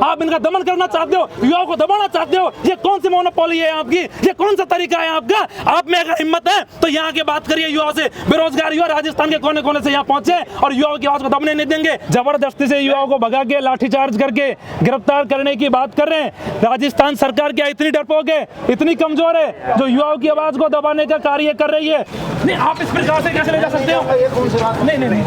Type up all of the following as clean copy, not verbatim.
आप इनका दमन करना चाहते हो, युवाओं को दबाना चाहते हो। ये कौन सी मोनोपोली है आपकी? ये कौन सा तरीका है आपका? आप में अगर हिम्मत है तो यहाँ के बात करिए युवाओं से। बेरोजगार युवा राजस्थान के कोने कोने से यहाँ पहुंचे और युवाओं की आवाज को दबने नहीं देंगे। जबरदस्ती से युवाओं को भगा के लाठीचार्ज करके गिरफ्तार करने की बात कर रहे हैं। राजस्थान सरकार क्या इतनी डरपोक है, इतनी कमजोर है जो युवाओं की आवाज को दबाने का कार्य कर रही है? नहीं, आप इस प्रकार से कैसे ले जा सकते हो? नहीं नहीं नहीं,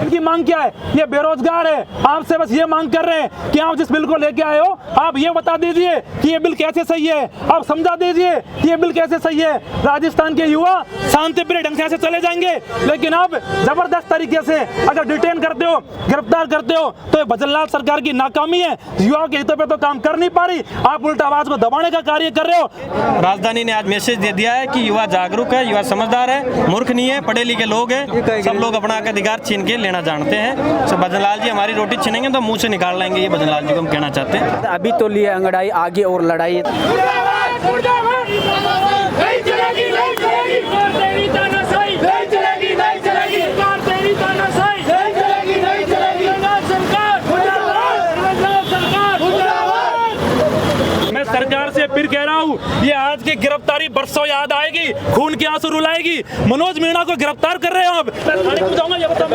इनकी मांग क्या है? ये बेरोजगार है, आपसे बस ये मांग कर रहे हैं कि आप जिस बिल को लेके आए हो आप ये बता दीजिए कि ये बिल कैसे सही है, आप समझा दीजिए कि ये बिल कैसे सही है। राजस्थान के युवा शांतिप्रिय ढंग से चले जाएंगे, लेकिन अब जबरदस्त तरीके से अगर डिटेन करते हो, गिरफ्तार करते हो तो ये भजनलाल सरकार की नाकामी है। युवाओं के हितों पे तो काम कर नहीं पा रही, आप उल्टा आवाज को दबाने का कार्य कर रहे हो। राजधानी ने आज मैसेज दे दिया है कि युवा जागरूक है, युवा समझदार है, मूर्ख नहीं है, पढ़े लिखे लोग हैं, सब लोग अपना अधिकार छीन के लेना जानते हैं। तो भजनलाल जी हमारी रोटी छीनेंगे तो मुंह से निकाल लेंगे, ये भजनलाल जी को हम कहना चाहते हैं। अभी तो लिए अंगड़ाई, आगे और लड़ाई। मैं सरकार से फिर कह रहा हूँ, ये आज की गिरफ्तारी बरसों याद आएगी, खून के आंसू रुलाएगी। मनोज मीणा को गिरफ्तार कर रहे हो आप। ये बता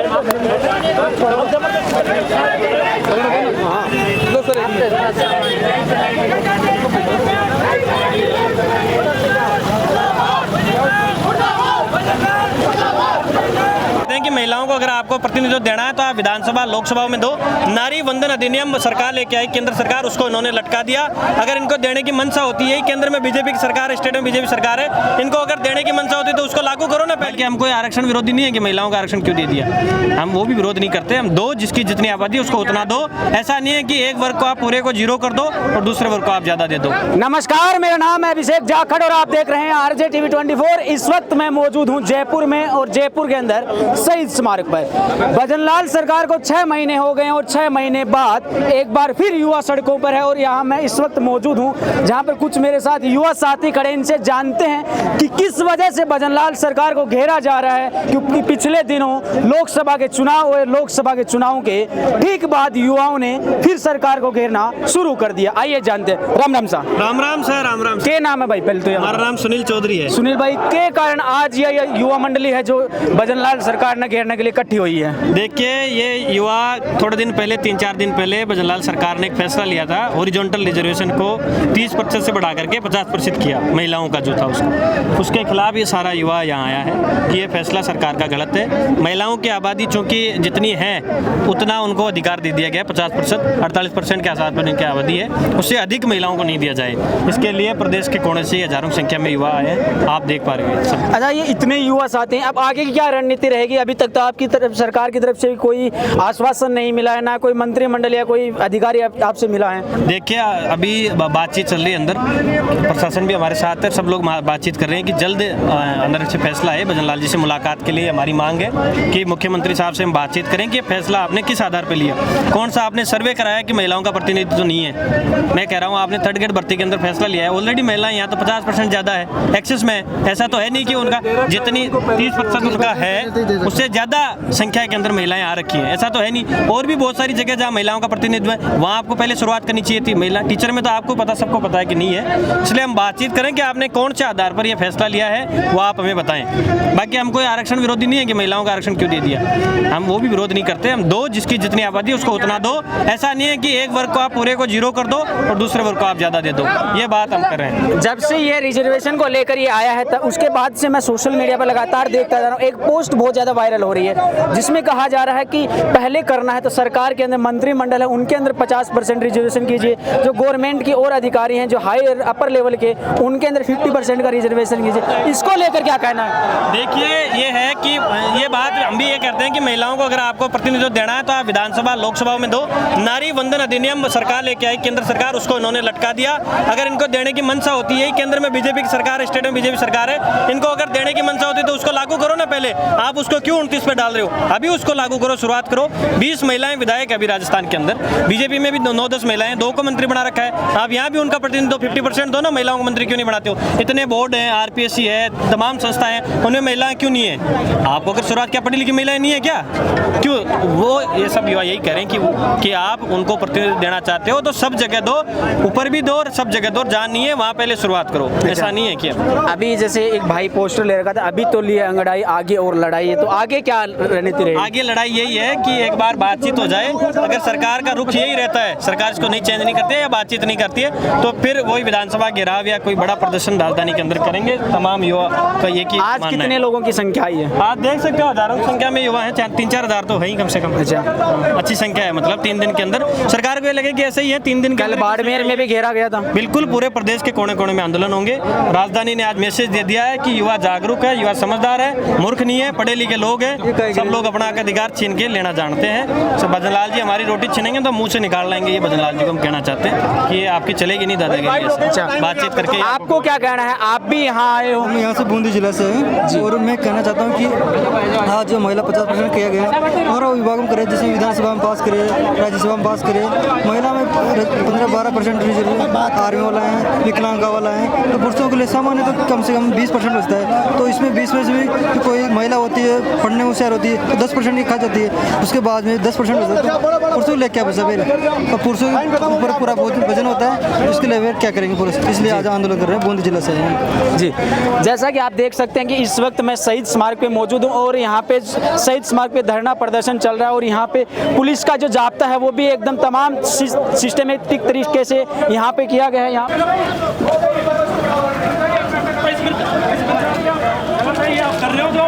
कि महिलाओं को अगर आपको प्रतिनिधित्व देना है तो आप विधानसभा लोकसभा में दो। नारी वंदन अधिनियम सरकार लेके आई, केंद्र सरकार, उसको इन्होंने लटका दिया। अगर इनको देने की मंशा होती है, केंद्र में बीजेपी की सरकार है, स्टेट में बीजेपी सरकार है, इनको अगर देने की मंशा होती है तो उसको लागू करो ना। पहले हम कोई आरक्षण विरोधी नहीं है कि महिलाओं का आरक्षण क्यों दे दिया, हम वो भी विरोध नहीं करते। हम दो, जिसकी जितनी आबादी उसको उतना दो। ऐसा नहीं है कि एक वर्ग को आप पूरे को जीरो कर दो और दूसरे वर्ग को आप ज्यादा दे दो। नमस्कार, मेरा नाम है अभिषेक जाखड़ और आप देख रहे हैं आरजे टीवी 24। इस वक्त मैं मौजूद हूं जयपुर में और जयपुर के अंदर शहीद स्मारक पर। भजनलाल सरकार को 6 महीने हो गए और 6 महीने बाद एक बार फिर युवा सड़कों पर है और यहाँ मैं इस वक्त मौजूद हूँ जहाँ पर कुछ मेरे साथ युवा साथी खड़े। इनसे जानते हैं कि किस वजह से भजनलाल सरकार को घेरा जा रहा है, क्योंकि पिछले दिनों लोकसभा के चुनाव हुए। लोकसभा के चुनाव के ठीक बाद युवाओं ने फिर सरकार को घेरना शुरू कर दिया। आइए जानते हैं। राम राम सा। राम राम सर। राम राम। क्या नाम है भाई? पहले तो हमारा नाम सुनील चौधरी है। सुनील भाई, के कारण आज ये युवा मंडली है जो भजनलाल सरकार ने घेरने के लिए इकट्ठी हुई है? देखिए, ये युवा थोड़े दिन पहले, 3-4 दिन पहले भजनलाल सरकार ने एक फैसला लिया था, हॉरिजॉन्टल रिजर्वेशन को 30% से बढ़ा करके 50% किया, महिलाओं का जो था उसके खिलाफ ये सारा युवा यहाँ आया है कि ये फैसला सरकार का गलत है। महिलाओं की आबादी चूंकि जितनी है उतना उनको अधिकार दे दिया गया, 50%, 48% के आधार पर इनकी आबादी है, उससे अधिक महिलाओं को नहीं दिया जाए। इसके लिए प्रदेश के कोने से हजारों की संख्या में युवा आए हैं, आप देख पा रहे हैं। अच्छा, ये इतने युवा साथी हैं, अब आगे की क्या रणनीति रहेगी? अभी तक तो आपकी तरफ, सरकार की तरफ से कोई आश्वासन नहीं मिला है, ना कोई मंत्रिमंडल या कोई अधिकारी आपसे मिला है? देखिए, अभी बातचीत चल रही है, अंदर प्रशासन भी हमारे साथ है, सब लोग बातचीत कर रहे हैं कि जल्द अंदर से फैसला है। भजनलाल जी से मुलाकात के लिए हमारी मांग है कि मुख्यमंत्री साहब से हम बातचीत करें कि फैसला आपने किस आधार पर लिया, कौन सा आपने सर्वे कराया कि महिलाओं का प्रतिनिधित्व नहीं है। मैं कह रहा हूँ, आपने थर्ड ग्रेड भर्ती के अंदर फैसला लिया है, ऑलरेडी महिलाएं यहाँ तो 50% ज़्यादा है, एक्सेस में है। ऐसा तो है नहीं कि उनका जितनी 30% उनका है उससे ज़्यादा संख्या के अंदर महिलाएं आ रखी हैं, ऐसा तो है नहीं। और भी बहुत सारी जगह जहाँ महिलाओं का प्रतिनिधित्व है वहाँ आपको पहले शुरुआत करनी चाहिए थी। महिला टीचर में तो आपको पता, सबको पता है कि नहीं है, इसलिए हम बातचीत करें कि आपने कौन से आधार पर यह फैसला लिया है वो आप हमें बताएं। बाकी हम कोई आरक्षण विरोधी नहीं है कि महिलाओं का आरक्षण क्यों दे दिया, हम वो भी विरोध नहीं करते। हम दो, जिसकी जितनी आबादी उसको उतना दो। ऐसा नहीं है कि एक वर्ग को आप पूरे को जीरो कर दो और दूसरे वर्ग को आप ज्यादा दे दो, ये बात हम कर रहे हैं। जब से ये रिजर्वेशन को लेकर ये आया है तब उसके बाद से मैं सोशल मीडिया पर लगातार देखता जा रहा हूँ, एक पोस्ट बहुत ज्यादा वायरल हो रही है जिसमें कहा जा रहा है कि पहले करना है तो सरकार के अंदर मंत्रिमंडल है उनके अंदर 50% रिजर्वेशन कीजिए, जो गवर्नमेंट की और अधिकारी हैं जो हायर अपर लेवल के उनके अंदर 50% का रिजर्वेशन कीजिए। इसको लेकर क्या कहना है? देखिए, ये है कि ये बात हम भी ये कहते हैं कि महिलाओं को अगर आपको प्रतिनिधित्व देना है तो आप विधानसभा लोकसभा में दो। नारी वंदन अधिनियम सरकार लेके आई, केंद्र सरकार, उसको इन्होंने लटका दिया। अगर इनको देने की मंशा होती है, केंद्र में बीजेपी की सरकार है, स्टेट में बीजेपी सरकार है, इनको अगर देने की मंशा होती है तो उसको लागू करो ना। पहले आप उसको क्यों क्यों 29 पे डाल रहे हो? अभी उसको लागू करो, शुरुआत करो। 20 महिलाएं विधायक है अभी राजस्थान के अंदर, बीजेपी में भी 9-10 महिलाएं, 2 को मंत्री बना रखा है। आप यहाँ भी उनका प्रतिनिधित्व 50% दो ना, महिलाओं को मंत्री क्यों नहीं बनाते हो? इतने बोर्ड हैं, आरपीएससी है, तमाम संस्थाएं हैं, उनमें महिलाएं क्यों नहीं है? आपको अगर शुरुआत क्या पढ़ी लिखी महिलाएं नहीं है क्या? क्यों? वो ये सब युवा यही कह रहे हैं कि आप उनको प्रतिनिधित्व देना चाहते हो तो सब जगह दो, ऊपर भी दो और सब जगह दो। जहाँ नहीं है वहाँ पहले शुरुआत करो। ऐसा नहीं है कि अभी जैसे एक भाई पोस्टर ले रखा था, अभी तो लिए अंगड़ाई, आगे और लड़ाई है, तो आगे क्या रणनीति रहेगी? आगे लड़ाई यही है कि एक बार बातचीत हो जाए। अगर सरकार का रुख यही रहता है, सरकार इसको नहीं चेंज नहीं करती है या बातचीत नहीं करती है, तो फिर वही विधानसभा घेराव या कोई बड़ा प्रदर्शन राजधानी के अंदर करेंगे। तमाम युवा का ये कि आज कितने लोगों की संख्या आई है? आप देख सकते हो हजारों की संख्या में युवा है, 3-4 हज़ार तो है ही कम से कम। अच्छा, अच्छी संख्या है। मतलब 3 दिन के अंदर सरकार को ये लगे कि ऐसे ही है 3 दिन। कल बाड़मेर में भी घेरा गया था। बिल्कुल, पूरे प्रदेश के कोने कोने में आंदोलन होंगे। राजधानी ने आज मैसेज दे दिया है कि युवा जागरूक है, युवा समझदार है, मूर्ख नहीं है, पढ़े लिखे लोग हैं, सब लोग अपना अधिकार छीन के लेना जानते हैं। सब भजनलाल जी हमारी रोटी छीनेंगे तो मुंह से निकाल लाएंगे, ये भजनलाल जी को हम कहना चाहते हैं कि ये आपकी चलेगी नहीं दादागिरी से। बातचीत करके आपको क्या कहना है? आप भी यहाँ आए हो? हम यहाँ से बूंदी जिला से हैं और मैं कहना चाहता हूँ कि आज जो महिला 50% किया गया है और विभाग में करे, जैसे विधानसभा में पास करे, राज्यसभा में पास करे, महिला में 15-12% आर्मी वाला है, विकलांगा वाला है, तो पुरुषों के लिए सामान्य तो कम से कम 20% बचता है। तो इसमें 20 में से भी कोई महिला होती है, पढ़ने में होशियार होती है तो 10% की खा जाती है, उसके बाद में 10% बचता है। तो पुरुषों को ले क्या बचा फिर? तो पुरुषों के ऊपर पूरा वजन होता है, उसके लिए क्या करेंगे पुरुष? इसलिए आज आंदोलन कर रहे हैं बूंदी जिला से हैं। जी, जैसा कि आप देख सकते हैं कि इस वक्त मैं शहीद स्मारक पे मौजूद हूँ और यहाँ पे शहीद स्मारक पे धरना प्रदर्शन चल रहा है और यहाँ पे पुलिस का जो जाब्ता है वो भी एकदम तमाम सिस्टमेटिक तरीके से यहाँ पे किया गया है। यहाँ कर रहे हो जो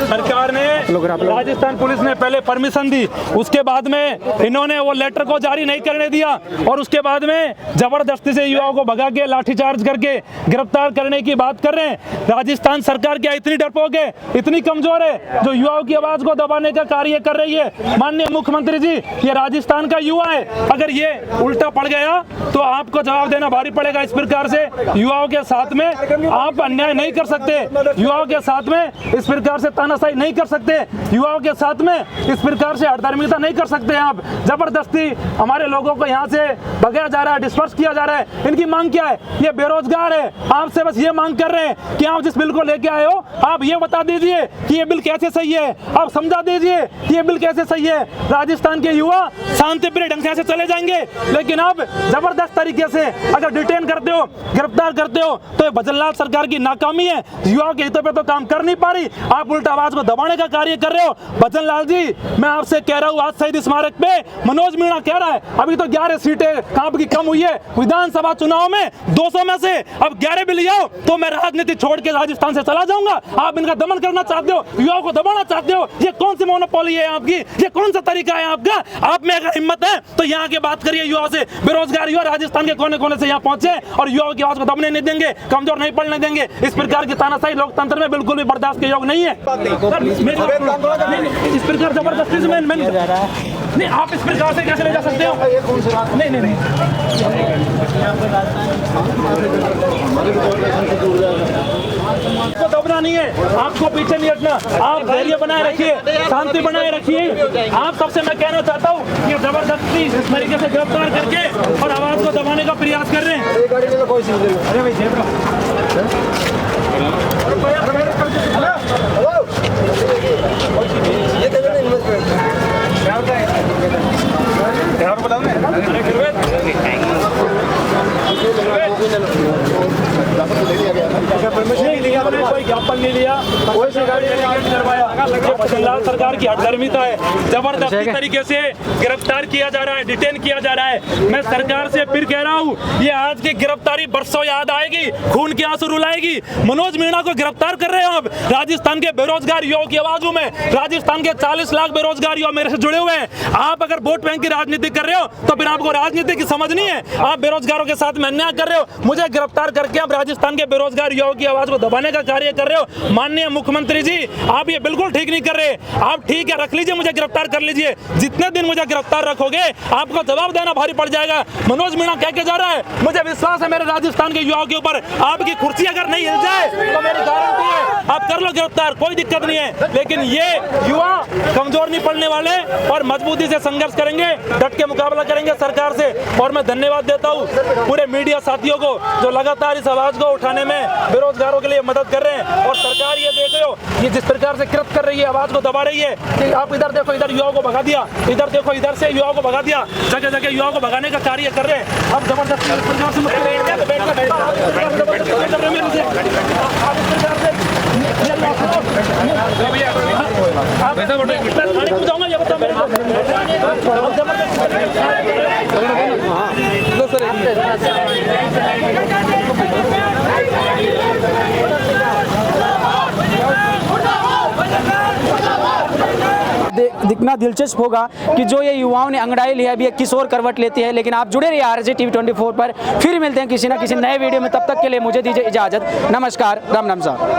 सरकार ने, राजस्थान पुलिस ने पहले परमिशन दी, उसके बाद में इन्होंने वो लेटर को जारी नहीं करने दिया और उसके बाद में जबरदस्ती से युवाओं को भगा के लाठीचार्ज करके गिरफ्तार करने की बात कर रहे हैं। राजस्थान सरकार क्या इतनी डरपोक है, इतनी कमजोर है जो युवाओं की आवाज को दबाने का कार्य कर रही है? माननीय मुख्यमंत्री जी, ये राजस्थान का युवा है, अगर ये उल्टा पड़ गया तो आपको जवाब देना भारी पड़ेगा। इस प्रकार से युवाओं के साथ में आप अन्याय नहीं कर सकते, युवाओं के साथ में इस प्रकार से तानाशाही नहीं कर सकते, युवाओं के साथ में इस प्रकार से अधार्मिकता नहीं कर सकते। आप जबरदस्ती हमारे लोगों को यहाँ से भगाया जा रहा है, डिस्पर्स किया जा रहा है। इनकी मांग क्या है? ये बेरोजगार है, आपसे बस ये मांग कर रहे हैं कि आप जिस बिल को लेके आए हो आप ये बता दीजिए कि ये बिल कैसे सही है, आप समझा दीजिए कि ये बिल कैसे सही है। राजस्थान के युवा शांतिप्रिय ढंग से चले जाएंगे, लेकिन अब जबरदस्त तरीके से अगर डिटेन करते हो, गिरफ्तार करते हो तो ये भजनलाल सरकार की नाकामी है। युवाओं के हितों पे तो काम कर नहीं पा रही, आप उल्टा आवाज को दबाने का कार्य कर रहे हो। भजनलाल जी, मैं आपसे कह रहा हूँ, आज शहीद स्मारक पे मनोज मीणा कह रहा है अभी तो 11 सीटें कहाँ की कम हुई है विधानसभा चुनाव में, 200 में से अब 11 भी ले आओ तो मैं राजनीति छोड़ के राजस्थान से चला जाऊंगा। आप इनका दमन करना चाहते हो, युवाओं को दबाना चाहते हो, ये कौन सी मोनोपोली है आपकी? ये कौन सा तरीका है आपका? आप में अगर हिम्मत है तो यहाँ की बात करिए युवाओं से। बेरोजगार युवा राजस्थान के कोने कोने से यहाँ पहुंचे और युवाओं की आवाज को दबने नहीं देंगे, कमजोर नहीं पड़ने देंगे। इस प्रकार की तानाशाही लोकतंत्र में बिल्कुल भी बर्दाश्त के योग नहीं है। इस प्रकार जबरदस्ती से नहीं, आप इस प्रकार से कैसे ले जा सकते हो? नहीं आपको दबना नहीं है, आपको पीछे नहीं हटना, आप धैर्य बनाए रखिए, शांति बनाए रखिए। आप सबसे मैं कहना चाहता हूँ कि जबरदस्ती इस तरीके से गिरफ्तार करके और आवाज को दबाने का प्रयास कर रहे हैं। अरे भाई नहीं लिया, कोई ज्ञापन नहीं लिया, कोई भजनलाल सरकार की हठधर्मिता है। जबरदस्ती तरीके से गिरफ्तार किया जा रहा है, डिटेन किया जा रहा है। मैं सरकार से फिर कह रहा हूँ, ये आज की गिरफ्तारी बरसों याद आएगी, खून के आंसू रुलाएगी। मनोज मीणा को गिरफ्तार कर रहे हो आप, राजस्थान के बेरोजगार युवाओं की आवाजों में, राजस्थान के 40 लाख बेरोजगार युवा मेरे से जुड़े हुए हैं। आप अगर वोट बैंक की राजनीति कर रहे हो तो फिर आपको राजनीति की समझ नहीं है, आप बेरोजगारों के साथ में अन्याय कर रहे हो। मुझे गिरफ्तार करके आप राजस्थान के बेरोजगार युवाओं की आवाज को दबाने का कार्य कर रहे हो। माननीय मुख्यमंत्री जी, आप ये बिल्कुल ठीक नहीं कर रहे। आप ठीक है, रख लीजिए, मुझे गिरफ्तार कर लीजिए, जितने दिन मुझे गिरफ्तार रखोगे आपको जवाब देना भारी पड़ जाएगा। मनोज मीणा कह के जा रहा है, मुझे विश्वास है मेरे राजस्थान के युवाओं के ऊपर, आपकी कुर्सी अगर नहीं हिल जाए तो मेरी गारंटी है आप कर लो गिरफ्तार, कोई दिक्कत नहीं है। लेकिन ये युवा कमजोर नहीं पड़ने वाले और मजबूती से संघर्ष करेंगे, डट के मुकाबला करेंगे सरकार से। और मैं धन्यवाद देता हूँ पूरे मीडिया साथियों को जो लगातार इस आवाज को उठाने में बेरोजगारों के लिए मदद कर रहे हैं। और सरकार ये देख रहे हो, ये जिस प्रकार से कृत कर रही है, आवाज को दबा रही है कि आप इधर देखो, इधर युवाओं को भगा दिया, इधर देखो, इधर से युवाओं को भगा दिया, जगह जगह युवाओं को भगाने का कार्य कर रहे हैं। अब जबरदस्ती इस प्रकार से दिखना दिलचस्प होगा कि जो ये युवाओं ने अंगड़ाई लिया है, अभी एक किशोर करवट लेती है। लेकिन आप जुड़े रहिए आरजे टीवी 24 पर, फिर मिलते हैं किसी ना किसी नए वीडियो में। तब तक के लिए मुझे दीजिए इजाजत। नमस्कार, राम नाम साहब।